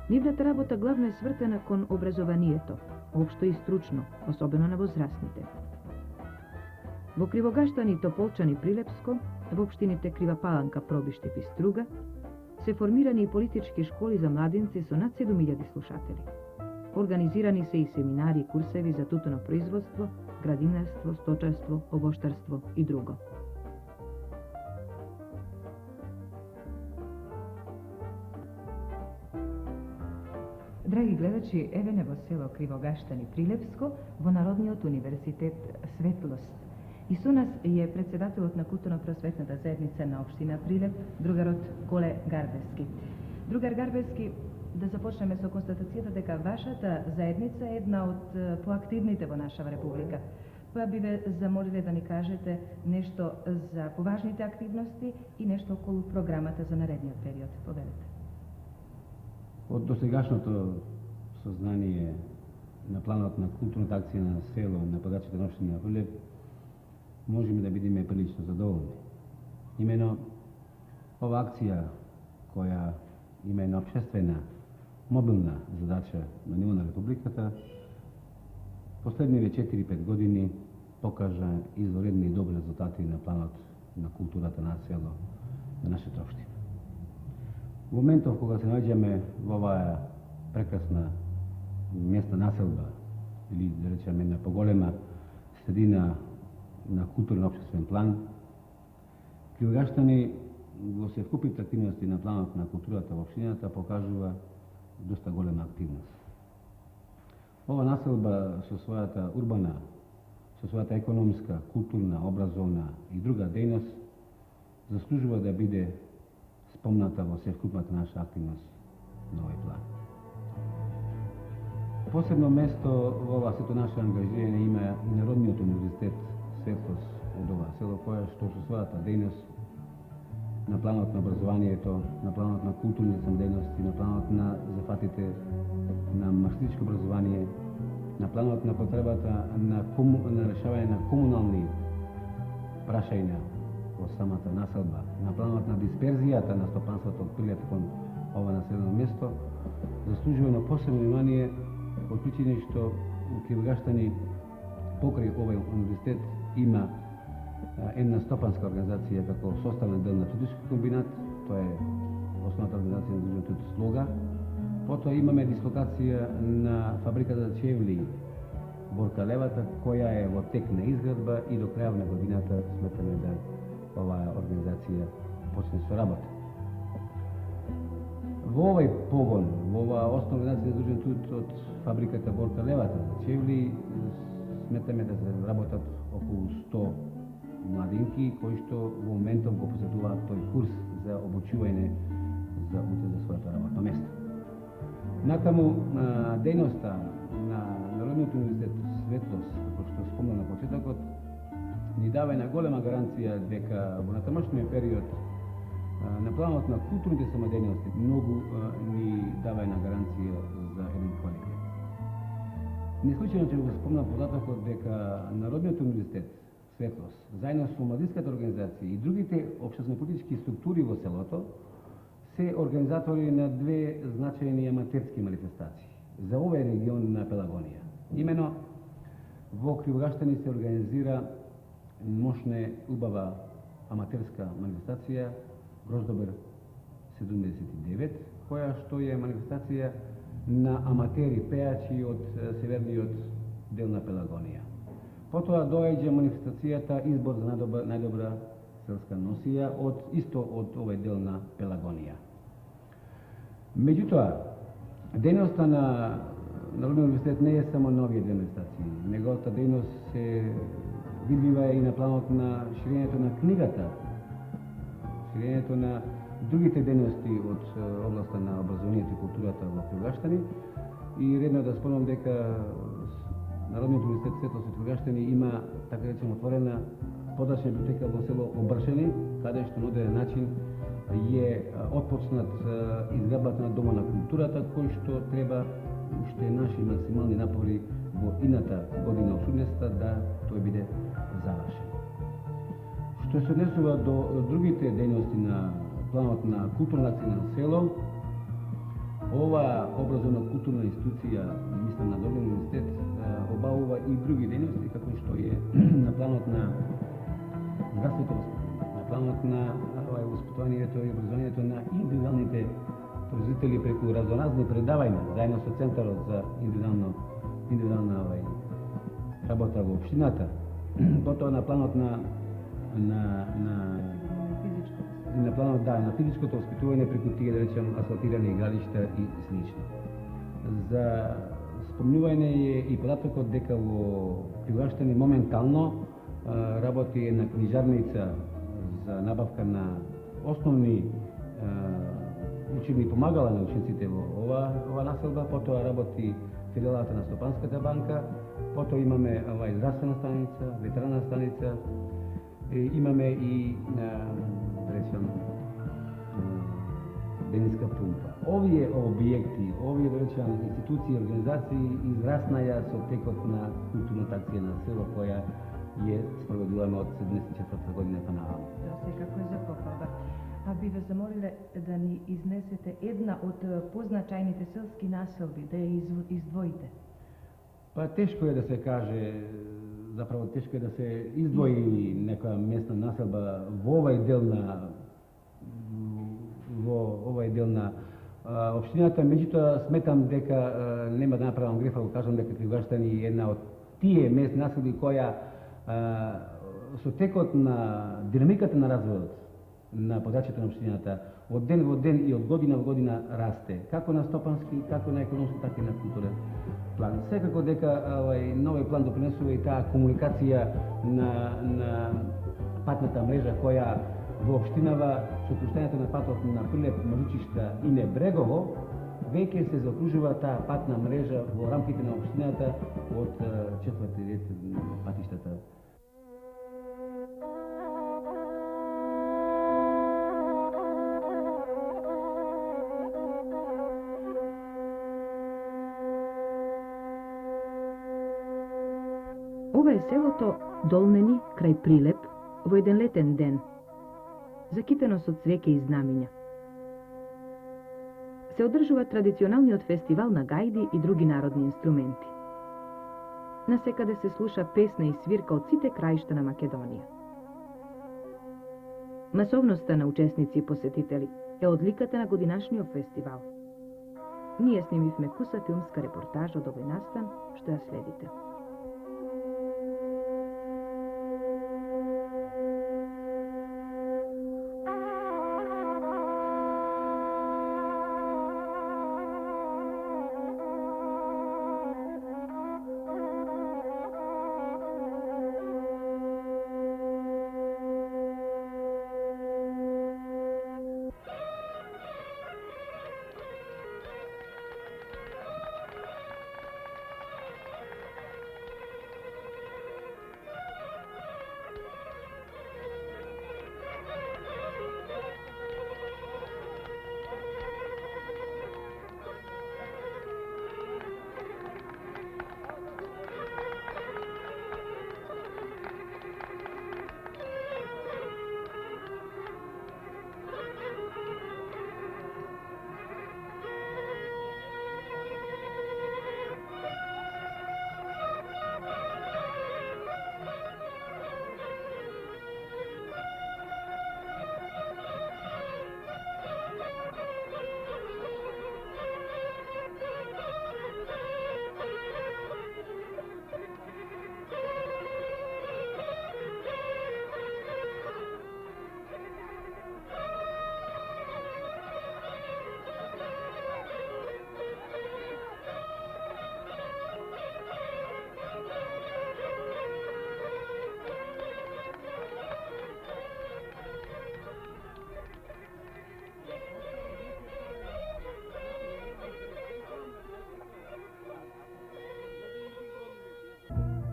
S2: Нивната работа главно е свртена кон образованието, општо и стручно, особено на возрастните. Во Кривогаштани и Тополчани Прилепско, во општините Крива Паланка, Пробиштип и Струга, се формирани и политички школи за младинци со над 7000 слушатели. Организирани се и семинари и курсеви за тутуно производство, градинарство, сточарство, овоштарство и друго. Драги гледачи, еве не во село Кривогаштани Прилепско, во Народниот универзитет Светлост. И со нас е председателот на културно-просветната заедница на општина Прилеп, другарот Коле Гарбевски. Другар Гарбевски, да започнеме со констатацијата дека вашата заедница е една од поактивните во нашава република. Која би ве замолиле да ни кажете нешто за поважните активности и нешто околу програмата за наредниот период. Повелете.
S8: Од досегашното сознание на планот на културната акција на село на подрачјето на општина Прилеп, можеме да бидеме прилично задоволни. Имено, ова акција, која има една општествена, мобилна задача на ниво на Републиката, последниве 4-5 години покажа изворедни и добри резултати на планот на културата на село на нашата општина. Во моментов кога се наоѓаме во оваа прекрасна местна населба, или да речеме една поголема средина на културен општествен план, Кривогаштани во севкупните активности на планот на културата во општината покажува доста голема активност. Ова населба со својата урбана, со својата економска, културна, образовна и друга дејност заслужува да биде спомната во севкупната наша активност на овој план. Посебно место во ова сето наше ангажирање има и Народниот универзитет Светлост од ова село, која што со својата дејност на планот на образованието, на планот на културните самодејности, на планот на зафатите на марксистичко образование, на планот на потребата на решавање на комунални прашања во самата населба, на планот на дисперзијата на стопанството од Прилеп кон ова населено место, заслужува на посебно внимание од причини што Кривогаштани покрај овој универзитет има една стопанска организација како составен дел на Трудишки комбинат, тоа е основната организација на Дружбениот труд Слога. Потоа имаме дислокација на фабриката за чевли Борка Левата, која е во тек на изградба и до крајот на годината сметаме да оваа организација почне со работа. Во овој погон, во оваа основна организација на Дружбениот труд од фабриката Борка Левата за чевли, сметаме да се работат околу 100 младинки кои што во моментов го посетуваат тој курс за обучување за утре за своето работно место. Накаму дејноста на Народниот универзитет Светлост, како што спомна на почетокот, ни дава една голема гаранција дека во натамошниот период на планот на културните самодејности многу ни дава една гаранција за еден квалитет. Не случајно ќе го спомнам податокот дека Народниот универзитет Светлост, заедно со младинската организација и другите општествено-политички структури во селото, се организатори на две значајни аматерски манифестации за овој регион на Пелагонија. Имено, во Кривогаштани се организира мощна убава аматерска манифестација Гроздобер 79, која што е манифестација на аматери пеачи од северниот дел на Пелагонија. Потоа доаѓа манифестацијата избор за најдобра селска носија исто од овој дел на Пелагонија. Меѓутоа, дејноста на Народниот универзитет не е само на овие две манифестации. Неговата дејност се видлива и на планот на ширењето на книгата, ширењето на другите дејности од областа на образованието и културата во Кривогаштани. И редно да спомнам дека Народниот универзитет Светлост во Кривогаштани има, така речем, отворена подачна библиотека во село Обршени, каде што на одреден начин е отпочнат изградбата на Дома на културата, кој што треба уште наши максимални напори во ината година од чуднеста да тој биде завршен. Што се однесува до другите дејности на планот на културна акција на село, ова образовно-културна институција, мислам на Народниот универзитет, обавува и други дејности, како што е на планот на здравството воспитание, на планот на воспитувањето и образованието на индивидуалните производители преку разноразни предавања, заедно со Центарот за индивидуална работа во општината. Потоа на планот на физичкото воспитување преку тие, да речем, асфалтирани игралишта и слично. За спомнување е и податокот дека во Кривогаштани моментално работи една книжарница за набавка на основни учебни помагала на учениците во ова населба, потоа работи филијалата на Стопанската банка, потоа имаме здравствена станица, ветерана станица, имаме и речем бензинска пумпа. Овие објекти, овие да речем институции и организации израснаја со текот на културната акција на село која е спроведувана од 74 година па наваму.
S2: Да, секако е за похвала. А би ве замолиле да ни изнесете една од позначајните селски населби, да ја издвоите.
S8: Па тешко е да се каже, заправо тешко е да се издвои некоја местна населба во овој дел на општината, меѓутоа сметам дека нема да направам грефа го кажам дека Кривогаштани е една од тие местни населби која со текот на динамиката на развојот на подачето на општината од ден во ден и од година во година расте, како на стопански, како на економски, така и на културен план. Секако дека новиот план допринесува и таа комуникација на патната мрежа која во општинава со пуштањето на патот на Прилеп, Маручишта и Небрегово, веќе се заокружува таа патна мрежа во рамките на општината од четврти ред патиштата.
S2: Ова е селото Долнени крај Прилеп во еден летен ден, закитено со цвеќе и знамиња. Се одржува традиционалниот фестивал на гајди и други народни инструменти. Насекаде се слуша песна и свирка од сите краишта на Македонија. Масовноста на учесници и посетители е одликата на годинашниот фестивал. Ние снимивме куса филмска репортажа од овој настан, што ја следите.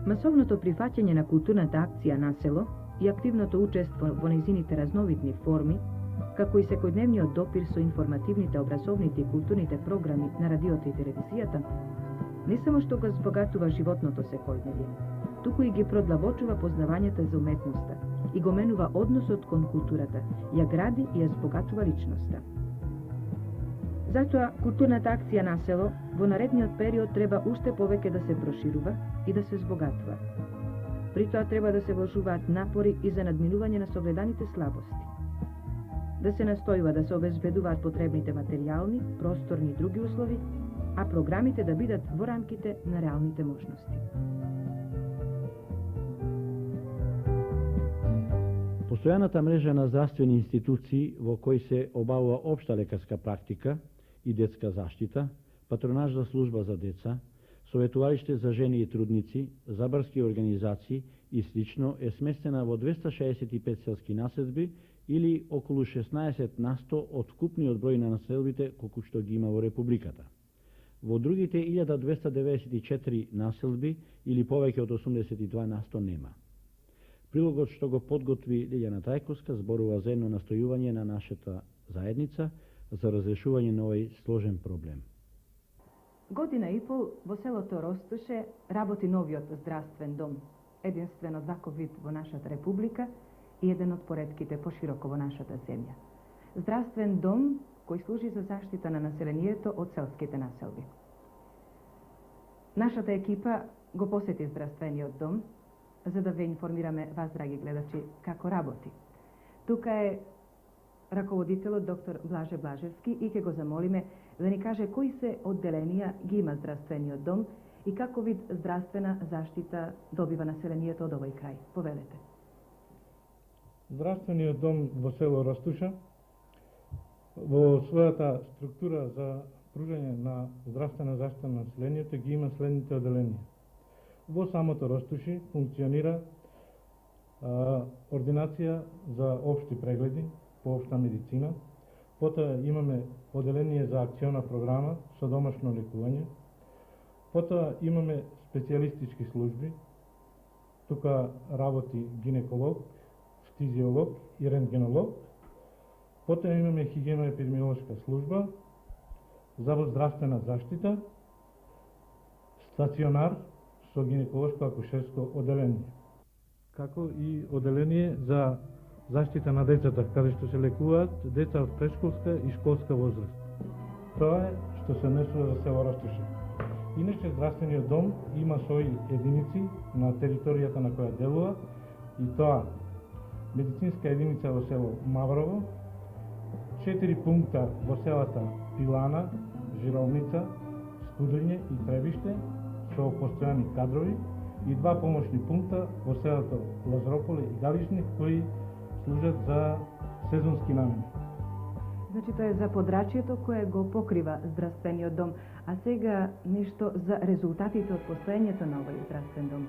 S2: Масовното прифаќање на културната акција на село и активното учество во нејзините разновидни форми, како и секојдневниот допир со информативните, образовните и културните програми на радиото и телевизијата, не само што го збогатува животното секојдневие, туку и ги продлабочува познавањата за уметноста и го менува односот кон културата, ја гради и ја збогатува личноста. Затоа, културната акција на село во наредниот период треба уште повеќе да се проширува и да се збогатува. При тоа треба да се вложуваат напори и за надминување на согледаните слабости. Да се настојува да се обезбедуваат потребните материјални, просторни и други услови, а програмите да бидат во рамките на реалните можности.
S1: Постојаната мрежа на здравствени институции во кои се обавува општа лекарска практика и детска заштита, патронажна служба за деца, советувалиште за жени и трудници, забарски организации и слично е сместена во 265 селски населби или околу 16% од вкупниот број на населбите колку што ги има во Републиката. Во другите 1294 населби или повеќе од 82% нема. Прилогот што го подготви Лилјана Трајковска зборува за едно настојување на нашата заедница за разрешување на овој сложен проблем.
S2: Година и пол во селото Ростуше работи новиот здравствен дом, единствен од ваков вид во нашата република и еден од поредките пошироко во нашата земја. Здравствен дом кој служи за заштита на населението од селските населби. Нашата екипа го посети здравствениот дом за да ве информираме вас, драги гледачи, како работи. Тука е раководителот доктор Блаже Блажевски и ќе го замолиме да ни каже кои се одделенија ги има здравствениот дом и како вид здравствена заштита добива населението од овој крај. Повелете.
S9: Здравствениот дом во село Ростуша во својата структура за пруžање на здравствена заштита на населението ги има следните одделенија. Во самото Ростуши функционира ординација за општи прегледи по општа медицина, потоа имаме одделение за акциона програма со домашно лекување, потоа имаме специјалистички служби, тука работи гинеколог, фтизиолог и рентгенолог, потоа имаме хигиено-епидемиолошка служба, завод здравствена заштита, стационар со гинеколошко-акушерско одделение, како и одделение за заштита на децата, каде што се лекуваат деца од прешколска и школска возраст. Тоа е што се однесува за село Ростуша. Иначе здравствениот дом има своји единици на територијата на која делува и тоа медицинска единица во село Маврово, 4 пункта во селата Пилана, Жировница, Студриње и Требиште со постојани кадрови и 2 помошни пункта во селото Лазарополе и Галишник кои служат за сезонски намени.
S2: Значи тоа е за подрачјето кое го покрива здравствениот дом. А сега нешто за резултатите од постоењето на овој здравствен дом.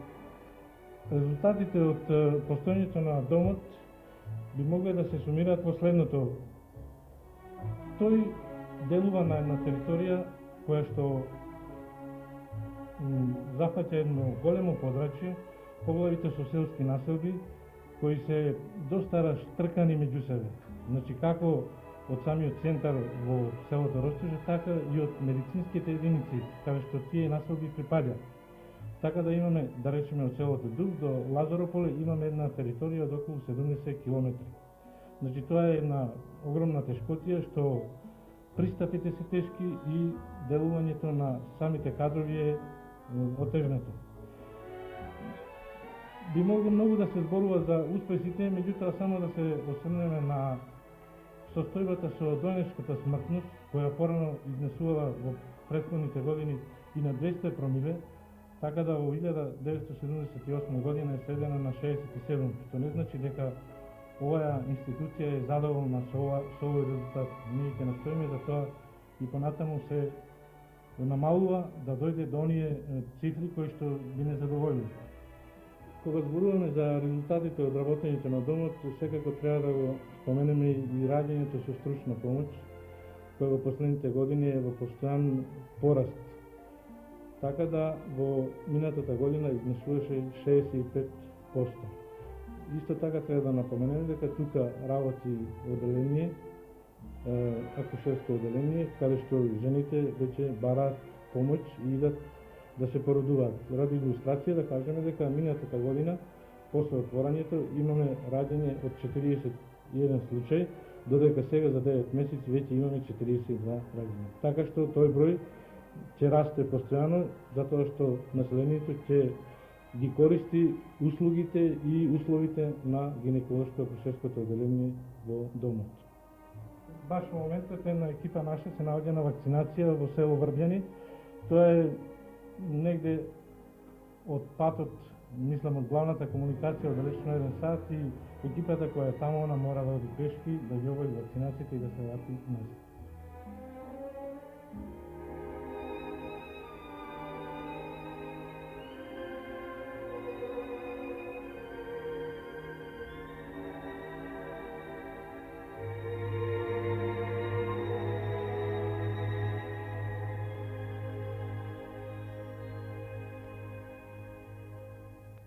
S9: Резултатите од постоењето на домот би могле да се сумираат во следното. Тој делува на една територија која што зафаќа едно големо подрачје, поглавите со селски населби, кои се доста раштркани меѓу себе. Значи, како од самиот центар во селото Ростежа, така и од медицинските единици, каде што тие населби припаѓаат. Така да имаме, да речеме, од селото Дуб до Лазарополе имаме една територија од околу 70 километри. Значи, тоа е една огромна тешкотија што пристапите се тешки и делувањето на самите кадрови е отежнато. Би могло многу да се зборува за успесите, меѓутоа само да се осврнеме на состојбата со дојнешката смртност, која порано изнесувала во претходните години и на 200 промиле, така да во 1978 година е сведена на 67, што не значи дека оваа институција е задоволна со овој резултат. Ние ќе настоиме за тоа и понатаму се намалува да дојде до оние цифри кои што би не задоволили. Кога зборуваме за резултатите од работењето на домот, секако треба да го споменеме и раѓањето со стручна помош, која во последните години е во постојан пораст. Така да во минатата година изнесуваше 65%. Исто така треба да напоменеме дека тука работи оделение, акушерско оделение, каде што жените веќе бараат помош и идат да се породуваат. Ради илустрација да кажеме дека минатата година, после отворањето, имаме раѓање од 41 случај, додека сега за 9 месеци веќе имаме 42 раѓања. Така што тој број ќе расте постојано, затоа што населението ќе ги користи услугите и условите на гинеколошко-акушерското оделение во домот. Баш во моментот една екипа наша се наоѓа на вакцинација во село Врбјани. Тоа е негде од патот, мислам, од главната комуникација од далечно 1 сат и екипата која е таму, она мора да оди пешки, да ги обави вакцинацијата и да се врати назад.